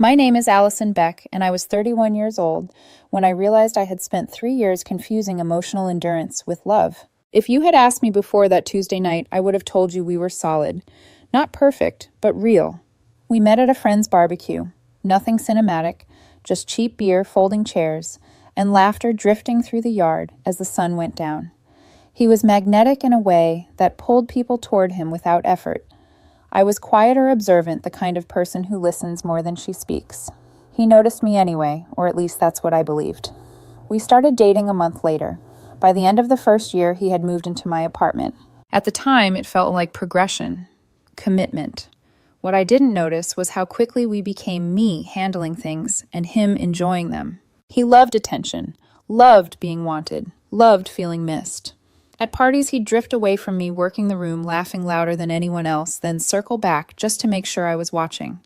My name is Allison Beck, and I was 31 years old when I realized I had spent 3 years confusing emotional endurance with love. If you had asked me before that Tuesday night, I would have told you we were solid. Not perfect, but real. We met at a friend's barbecue. Nothing cinematic, just cheap beer, folding chairs, and laughter drifting through the yard as the sun went down. He was magnetic in a way that pulled people toward him without effort. I was quiet or observant, the kind of person who listens more than she speaks. He noticed me anyway, or at least that's what I believed. We started dating a month later. By the end of the first year, he had moved into my apartment. At the time, it felt like progression, commitment. What I didn't notice was how quickly we became me handling things and him enjoying them. He loved attention, loved being wanted, loved feeling missed. At parties, he'd drift away from me, working the room, laughing louder than anyone else, then circle back just to make sure I was watching.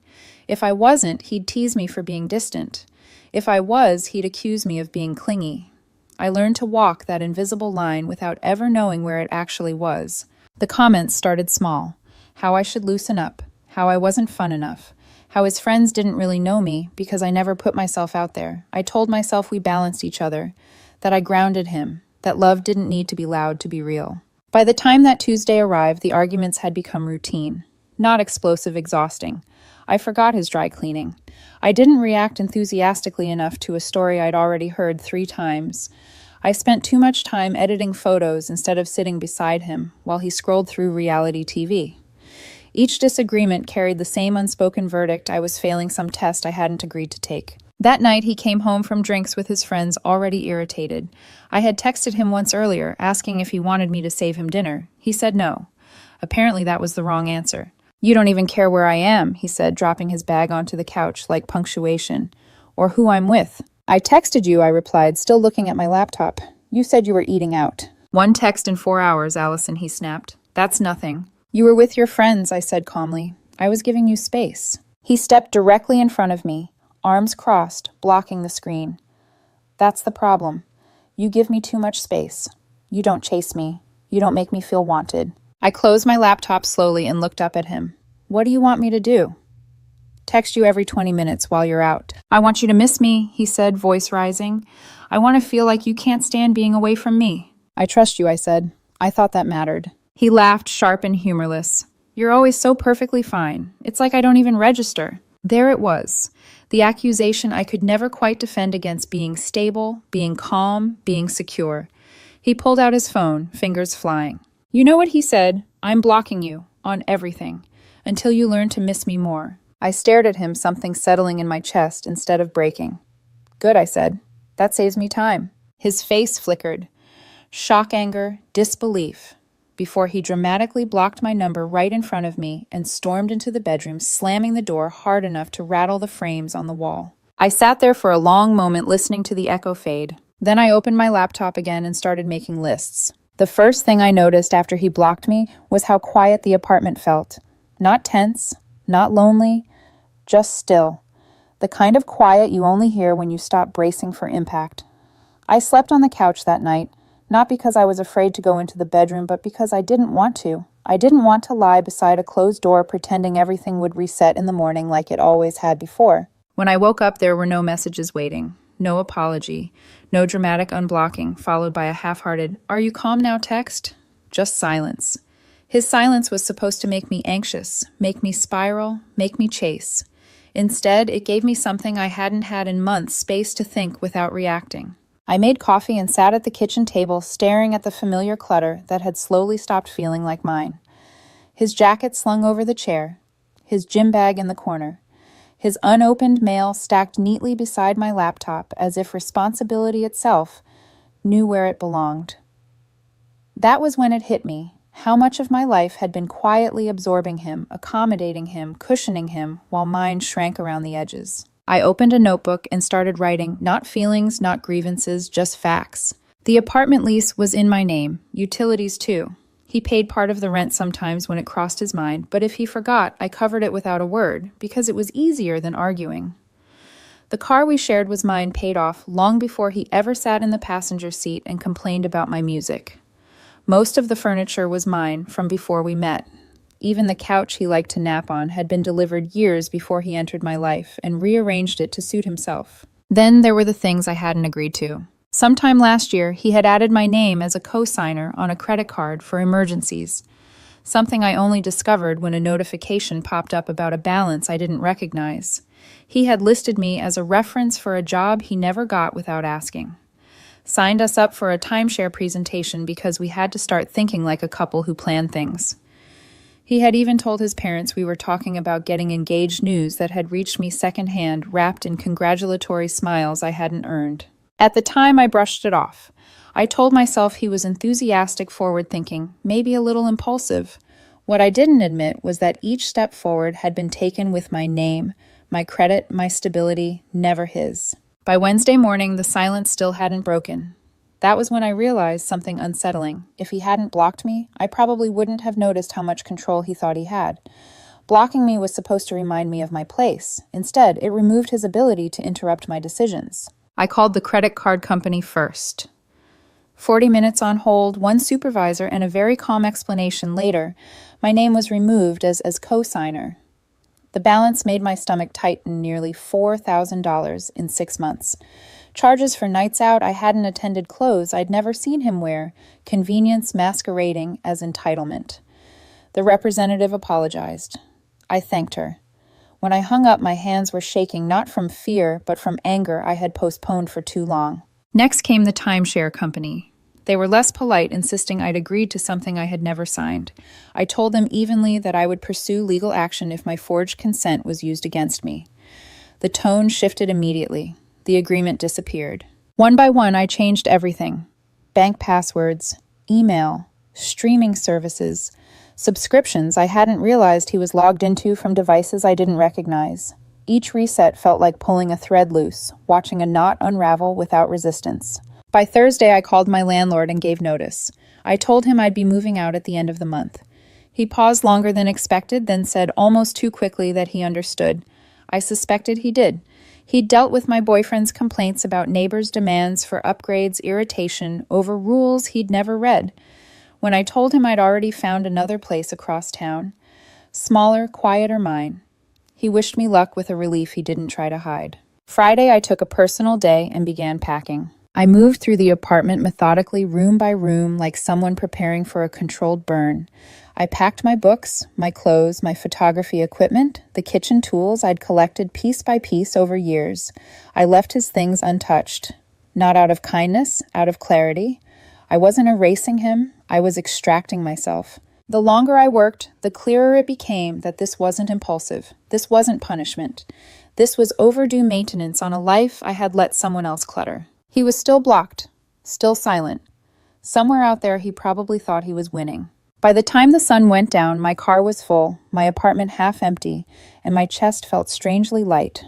If I wasn't, he'd tease me for being distant. If I was, he'd accuse me of being clingy. I learned to walk that invisible line without ever knowing where it actually was. The comments started small. How I should loosen up, how I wasn't fun enough, how his friends didn't really know me because I never put myself out there. I told myself we balanced each other, that I grounded him, that love didn't need to be loud to be real. By the time that Tuesday arrived, the arguments had become routine, not explosive, exhausting. I forgot his dry cleaning. I didn't react enthusiastically enough to a story I'd already heard 3 times. I spent too much time editing photos instead of sitting beside him while he scrolled through reality TV. Each disagreement carried the same unspoken verdict: I was failing some test I hadn't agreed to take. That night, he came home from drinks with his friends, already irritated. I had texted him once earlier, asking if he wanted me to save him dinner. He said no. Apparently, that was the wrong answer. "You don't even care where I am," he said, dropping his bag onto the couch like punctuation. "Or who I'm with." "I texted you," I replied, still looking at my laptop. "You said you were eating out." "1 text in 4 hours, Allison," he snapped. "That's nothing." "You were with your friends," I said calmly. "I was giving you space." He stepped directly in front of me, arms crossed, blocking the screen. "That's the problem. You give me too much space. You don't chase me. You don't make me feel wanted." I closed my laptop slowly and looked up at him. "What do you want me to do?" "Text you every 20 minutes while you're out." "I want you to miss me," he said, voice rising. "I want to feel like you can't stand being away from me." "I trust you," I said. I thought that mattered. He laughed, sharp and humorless. "You're always so perfectly fine. It's like I don't even register." There it was, the accusation I could never quite defend against being stable, being calm, being secure. He pulled out his phone, fingers flying. "You know what he said? I'm blocking you, on everything, until you learn to miss me more." I stared at him, something settling in my chest instead of breaking. "Good," I said. "That saves me time." His face flickered. Shock, anger, disbelief, before he dramatically blocked my number right in front of me and stormed into the bedroom, slamming the door hard enough to rattle the frames on the wall. I sat there for a long moment listening to the echo fade. Then I opened my laptop again and started making lists. The first thing I noticed after he blocked me was how quiet the apartment felt. Not tense, not lonely, just still. The kind of quiet you only hear when you stop bracing for impact. I slept on the couch that night, not because I was afraid to go into the bedroom, but because I didn't want to. I didn't want to lie beside a closed door pretending everything would reset in the morning like it always had before. When I woke up, there were no messages waiting, no apology, no dramatic unblocking, followed by a half-hearted, "Are you calm now?" text. Just silence. His silence was supposed to make me anxious, make me spiral, make me chase. Instead, it gave me something I hadn't had in months: space to think without reacting. I made coffee and sat at the kitchen table, staring at the familiar clutter that had slowly stopped feeling like mine. His jacket slung over the chair, his gym bag in the corner, his unopened mail stacked neatly beside my laptop as if responsibility itself knew where it belonged. That was when it hit me, how much of my life had been quietly absorbing him, accommodating him, cushioning him, while mine shrank around the edges. I opened a notebook and started writing, not feelings, not grievances, just facts. The apartment lease was in my name, utilities too. He paid part of the rent sometimes when it crossed his mind, but if he forgot, I covered it without a word, because it was easier than arguing. The car we shared was mine, paid off long before he ever sat in the passenger seat and complained about my music. Most of the furniture was mine from before we met. Even the couch he liked to nap on had been delivered years before he entered my life and rearranged it to suit himself. Then there were the things I hadn't agreed to. Sometime last year, he had added my name as a co-signer on a credit card for emergencies, something I only discovered when a notification popped up about a balance I didn't recognize. He had listed me as a reference for a job he never got without asking. Signed us up for a timeshare presentation because we had to start thinking like a couple who plan things. He had even told his parents we were talking about getting engaged news that had reached me secondhand, wrapped in congratulatory smiles I hadn't earned. At the time, I brushed it off. I told myself he was enthusiastic, forward-thinking, maybe a little impulsive. What I didn't admit was that each step forward had been taken with my name, my credit, my stability, never his. By Wednesday morning, the silence still hadn't broken. That was when I realized something unsettling. If he hadn't blocked me, I probably wouldn't have noticed how much control he thought he had. Blocking me was supposed to remind me of my place. Instead, it removed his ability to interrupt my decisions. I called the credit card company first. 40 minutes on hold, one supervisor, and a very calm explanation later, my name was removed as co-signer. The balance made my stomach tighten nearly $4,000 in 6 months. Charges for nights out I hadn't attended, clothes I'd never seen him wear, convenience masquerading as entitlement. The representative apologized. I thanked her. When I hung up, my hands were shaking, not from fear, but from anger I had postponed for too long. Next came the timeshare company. They were less polite, insisting I'd agreed to something I had never signed. I told them evenly that I would pursue legal action if my forged consent was used against me. The tone shifted immediately. The agreement disappeared. One by one, I changed everything. Bank passwords, email, streaming services, subscriptions I hadn't realized he was logged into from devices I didn't recognize. Each reset felt like pulling a thread loose, watching a knot unravel without resistance. By Thursday, I called my landlord and gave notice. I told him I'd be moving out at the end of the month. He paused longer than expected, then said almost too quickly that he understood. I suspected he did. He'd dealt with my boyfriend's complaints about neighbors' demands for upgrades, irritation, over rules he'd never read. When I told him I'd already found another place across town, smaller, quieter mine, he wished me luck with a relief he didn't try to hide. Friday, I took a personal day and began packing. I moved through the apartment methodically, room by room, like someone preparing for a controlled burn. I packed my books, my clothes, my photography equipment, the kitchen tools I'd collected piece by piece over years. I left his things untouched. Not out of kindness, out of clarity. I wasn't erasing him, I was extracting myself. The longer I worked, the clearer it became that this wasn't impulsive. This wasn't punishment. This was overdue maintenance on a life I had let someone else clutter. He was still blocked, still silent. Somewhere out there, he probably thought he was winning. By the time the sun went down, my car was full, my apartment half empty, and my chest felt strangely light.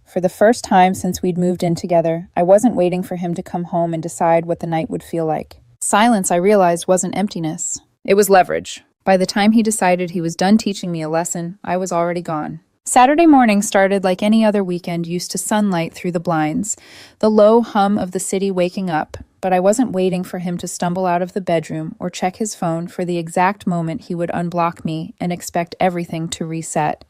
For the first time since we'd moved in together, I wasn't waiting for him to come home and decide what the night would feel like. Silence, I realized, wasn't emptiness. It was leverage. By the time he decided he was done teaching me a lesson, I was already gone. Saturday morning started like any other weekend, used to sunlight through the blinds, the low hum of the city waking up, but I wasn't waiting for him to stumble out of the bedroom or check his phone for the exact moment he would unblock me and expect everything to reset.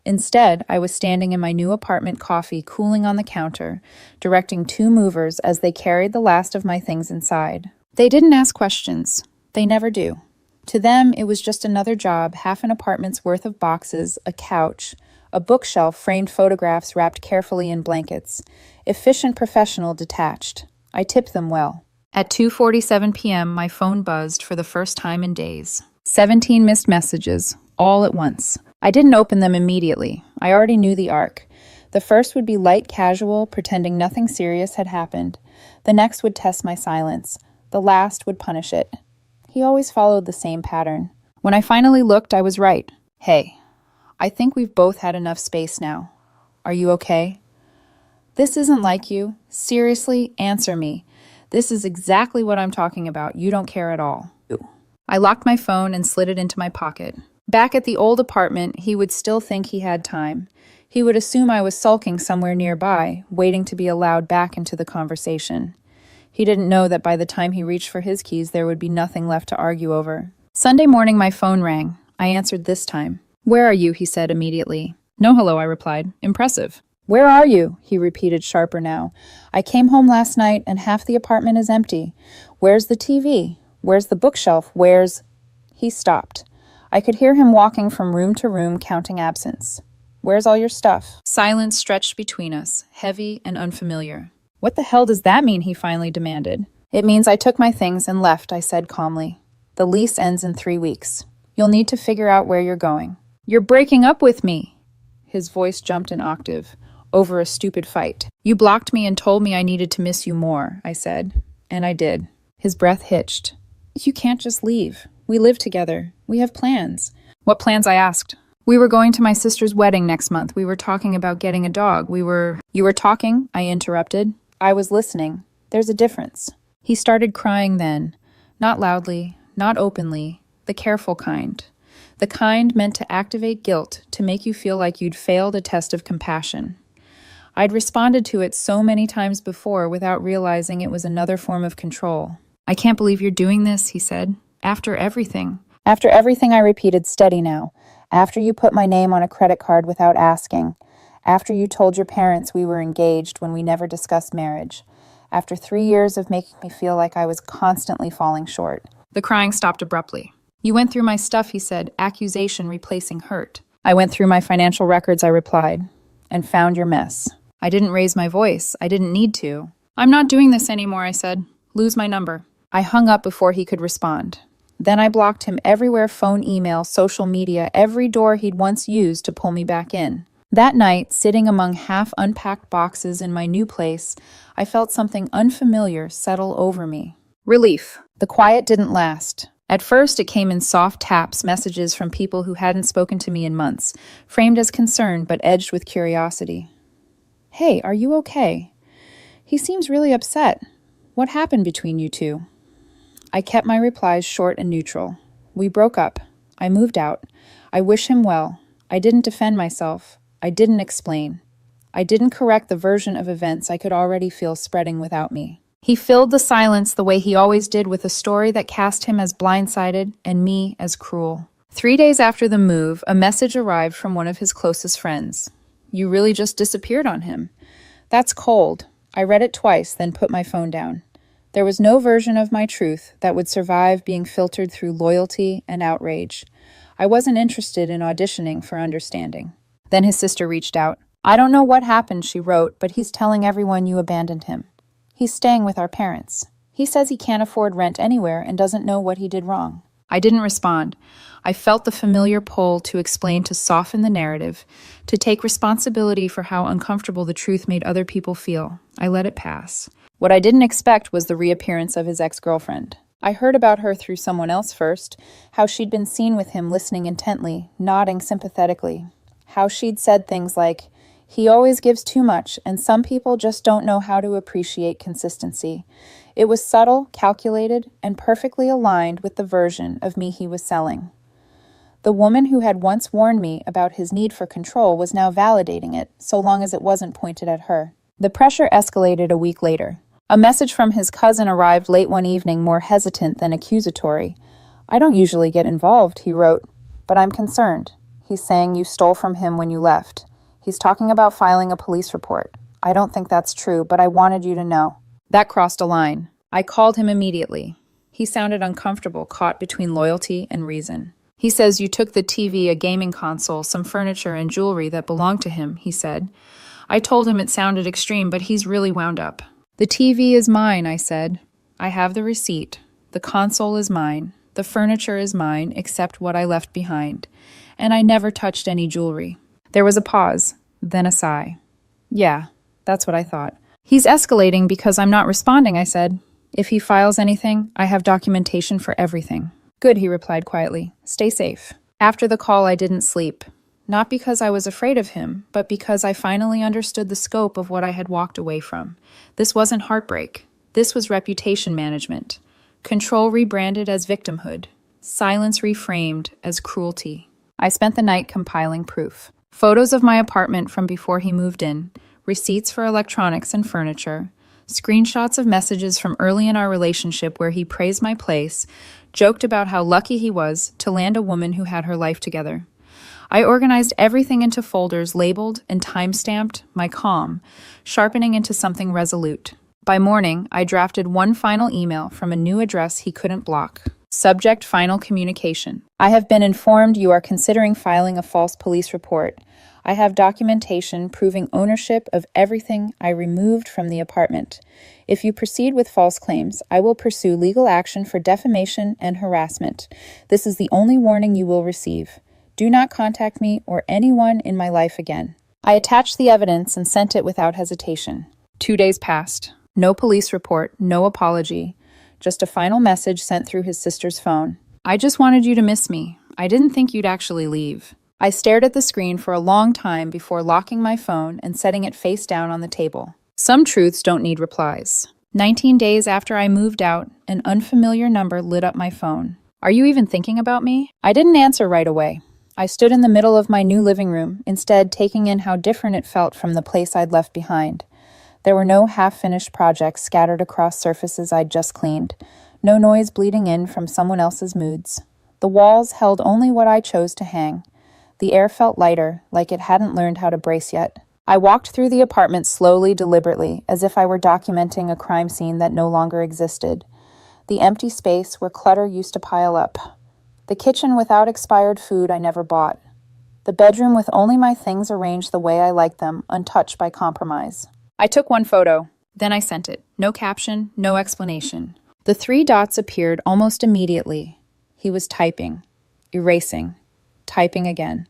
Instead, I was standing in my new apartment coffee cooling on the counter, directing two movers as they carried the last of my things inside. They didn't ask questions. They never do. To them, it was just another job, half an apartment's worth of boxes, a couch, a bookshelf, framed photographs wrapped carefully in blankets. Efficient, professional, detached. I tipped them well. At 2:47 p.m., my phone buzzed for the first time in days. 17 missed messages, all at once. I didn't open them immediately. I already knew the arc. The first would be light casual, pretending nothing serious had happened. The next would test my silence. The last would punish it. He always followed the same pattern. When I finally looked, I was right. Hey, I think we've both had enough space now. Are you okay? This isn't like you. Seriously, answer me. This is exactly what I'm talking about. You don't care at all. I locked my phone and slid it into my pocket. Back at the old apartment, he would still think he had time. He would assume I was sulking somewhere nearby, waiting to be allowed back into the conversation. He didn't know that by the time he reached for his keys, there would be nothing left to argue over. Sunday morning, my phone rang. I answered this time. Where are you? He said immediately. No hello, I replied. Impressive. Where are you? He repeated sharper now. I came home last night and half the apartment is empty. Where's the TV? Where's the bookshelf? Where's... He stopped. I could hear him walking from room to room, counting absence. Where's all your stuff? Silence stretched between us, heavy and unfamiliar. What the hell does that mean? He finally demanded. It means I took my things and left, I said calmly. The lease ends in 3 weeks. You'll need to figure out where you're going. You're breaking up with me. His voice jumped an octave. Over a stupid fight. You blocked me and told me I needed to miss you more, I said. And I did. His breath hitched. You can't just leave. We live together. We have plans. What plans? I asked. We were going to my sister's wedding next month. We were talking about getting a dog. You were talking? I interrupted. I was listening. There's a difference. He started crying then. Not loudly, not openly, the careful kind. The kind meant to activate guilt, to make you feel like you'd failed a test of compassion. I'd responded to it so many times before without realizing it was another form of control. I can't believe you're doing this, he said. After everything. After everything, I repeated, steady now. After you put my name on a credit card without asking. After you told your parents we were engaged when we never discussed marriage. After 3 years of making me feel like I was constantly falling short. The crying stopped abruptly. You went through my stuff, he said, accusation replacing hurt. I went through my financial records, I replied, and found your mess. I didn't raise my voice. I didn't need to. I'm not doing this anymore, I said. Lose my number. I hung up before he could respond. Then I blocked him everywhere, phone, email, social media, every door he'd once used to pull me back in. That night, sitting among half-unpacked boxes in my new place, I felt something unfamiliar settle over me. Relief. The quiet didn't last. At first, it came in soft taps, messages from people who hadn't spoken to me in months, framed as concern but edged with curiosity. Hey, are you okay? He seems really upset. What happened between you two? I kept my replies short and neutral. We broke up. I moved out. I wish him well. I didn't defend myself. I didn't explain. I didn't correct the version of events I could already feel spreading without me. He filled the silence the way he always did with a story that cast him as blindsided and me as cruel. 3 days after the move, a message arrived from one of his closest friends. You really just disappeared on him. That's cold. I read it twice, then put my phone down. There was no version of my truth that would survive being filtered through loyalty and outrage. I wasn't interested in auditioning for understanding. Then his sister reached out. I don't know what happened, she wrote, but he's telling everyone you abandoned him. He's staying with our parents. He says he can't afford rent anywhere and doesn't know what he did wrong. I didn't respond. I felt the familiar pull to explain, to soften the narrative, to take responsibility for how uncomfortable the truth made other people feel. I let it pass. What I didn't expect was the reappearance of his ex-girlfriend. I heard about her through someone else first, how she'd been seen with him listening intently, nodding sympathetically, how she'd said things like, he always gives too much, and some people just don't know how to appreciate consistency. It was subtle, calculated, and perfectly aligned with the version of me he was selling. The woman who had once warned me about his need for control was now validating it, so long as it wasn't pointed at her. The pressure escalated a week later. A message from his cousin arrived late one evening, more hesitant than accusatory. I don't usually get involved, he wrote, but I'm concerned. He's saying you stole from him when you left. He's talking about filing a police report. I don't think that's true, but I wanted you to know. That crossed a line. I called him immediately. He sounded uncomfortable, caught between loyalty and reason. He says you took the TV, a gaming console, some furniture, and jewelry that belonged to him, he said. I told him it sounded extreme, but he's really wound up. The TV is mine, I said. I have the receipt. The console is mine. The furniture is mine, except what I left behind. And I never touched any jewelry. There was a pause, then a sigh. Yeah, that's what I thought. He's escalating because I'm not responding, I said. If he files anything, I have documentation for everything. Good, he replied quietly. Stay safe. After the call, I didn't sleep. Not because I was afraid of him, but because I finally understood the scope of what I had walked away from. This wasn't heartbreak. This was reputation management. Control rebranded as victimhood. Silence reframed as cruelty. I spent the night compiling proof. Photos of my apartment from before he moved in, receipts for electronics and furniture, Screenshots of messages from early in our relationship where he praised my place, joked about how lucky he was to land a woman who had her life together. I organized everything into folders labeled and time-stamped my calm, sharpening into something resolute. By morning, I drafted one final email from a new address he couldn't block. Subject: final communication. I have been informed you are considering filing a false police report. I have documentation proving ownership of everything I removed from the apartment. If you proceed with false claims, I will pursue legal action for defamation and harassment. This is the only warning you will receive. Do not contact me or anyone in my life again. I attached the evidence and sent it without hesitation. 2 days passed. No police report, no apology. Just a final message sent through his sister's phone. I just wanted you to miss me. I didn't think you'd actually leave. I stared at the screen for a long time before locking my phone and setting it face down on the table. Some truths don't need replies. 19 days after I moved out, an unfamiliar number lit up my phone. Are you even thinking about me? I didn't answer right away. I stood in the middle of my new living room, instead taking in how different it felt from the place I'd left behind. There were no half-finished projects scattered across surfaces I'd just cleaned, no noise bleeding in from someone else's moods. The walls held only what I chose to hang. The air felt lighter, like it hadn't learned how to brace yet. I walked through the apartment slowly, deliberately, as if I were documenting a crime scene that no longer existed. The empty space where clutter used to pile up. The kitchen without expired food I never bought. The bedroom with only my things arranged the way I liked them, untouched by compromise. I took one photo, then I sent it. No caption, no explanation. The 3 dots appeared almost immediately. He was typing, erasing, typing again.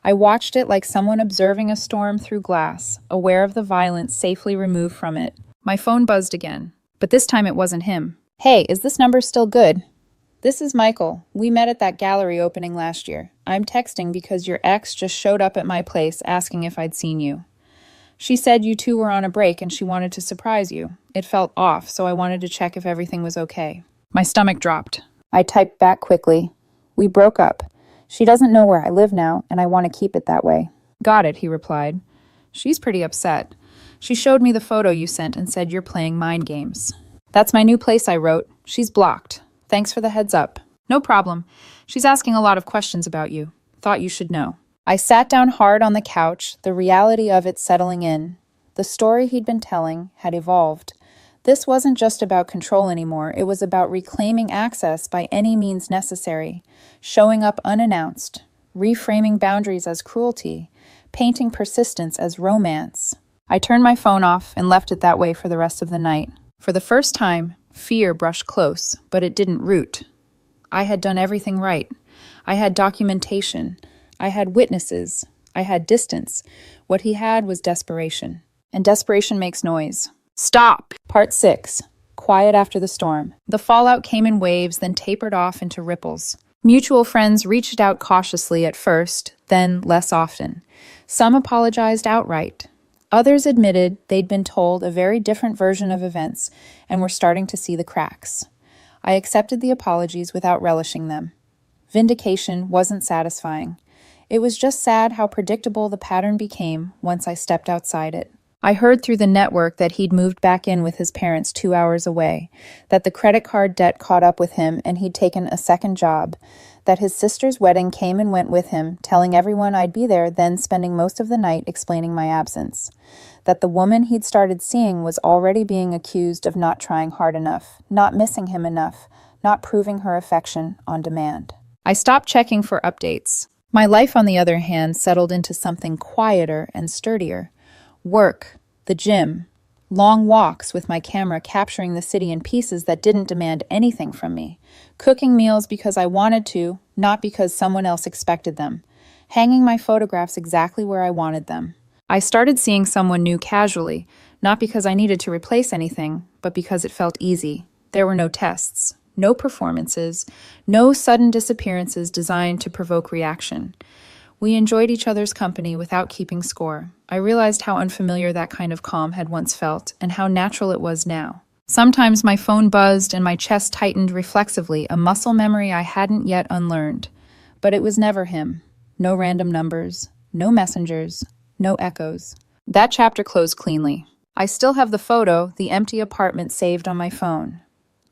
I watched it like someone observing a storm through glass, aware of the violence safely removed from it. My phone buzzed again, but this time it wasn't him. Hey, is this number still good? This is Michael. We met at that gallery opening last year. I'm texting because your ex just showed up at my place asking if I'd seen you. She said you two were on a break and she wanted to surprise you. It felt off, so I wanted to check if everything was okay. My stomach dropped. I typed back quickly. We broke up. She doesn't know where I live now, and I want to keep it that way. Got it, he replied. She's pretty upset. She showed me the photo you sent and said you're playing mind games. That's my new place, I wrote. She's blocked. Thanks for the heads up. No problem. She's asking a lot of questions about you. Thought you should know. I sat down hard on the couch, the reality of it settling in. The story he'd been telling had evolved. This wasn't just about control anymore. It was about reclaiming access by any means necessary, showing up unannounced, reframing boundaries as cruelty, painting persistence as romance. I turned my phone off and left it that way for the rest of the night. For the first time, fear brushed close, but it didn't root. I had done everything right. I had documentation. I had witnesses. I had distance. What he had was desperation. And desperation makes noise. Stop! Part 6. Quiet after the storm. The fallout came in waves, then tapered off into ripples. Mutual friends reached out cautiously at first, then less often. Some apologized outright. Others admitted they'd been told a very different version of events and were starting to see the cracks. I accepted the apologies without relishing them. Vindication wasn't satisfying. It was just sad how predictable the pattern became once I stepped outside it. I heard through the network that he'd moved back in with his parents 2 hours away, that the credit card debt caught up with him and he'd taken a second job, that his sister's wedding came and went with him, telling everyone I'd be there, then spending most of the night explaining my absence, that the woman he'd started seeing was already being accused of not trying hard enough, not missing him enough, not proving her affection on demand. I stopped checking for updates. My life, on the other hand, settled into something quieter and sturdier. Work, the gym, long walks with my camera capturing the city in pieces that didn't demand anything from me. Cooking meals because I wanted to, not because someone else expected them. Hanging my photographs exactly where I wanted them. I started seeing someone new casually, not because I needed to replace anything, but because it felt easy. There were no tests. No performances, no sudden disappearances designed to provoke reaction. We enjoyed each other's company without keeping score. I realized how unfamiliar that kind of calm had once felt, and how natural it was now. Sometimes my phone buzzed and my chest tightened reflexively, a muscle memory I hadn't yet unlearned. But it was never him. No random numbers, no messengers, no echoes. That chapter closed cleanly. I still have the photo, the empty apartment, saved on my phone.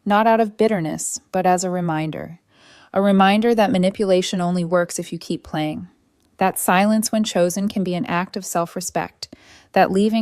Not out of bitterness, but as a reminder. A reminder that manipulation only works if you keep playing. That silence when chosen can be an act of self-respect. That leaving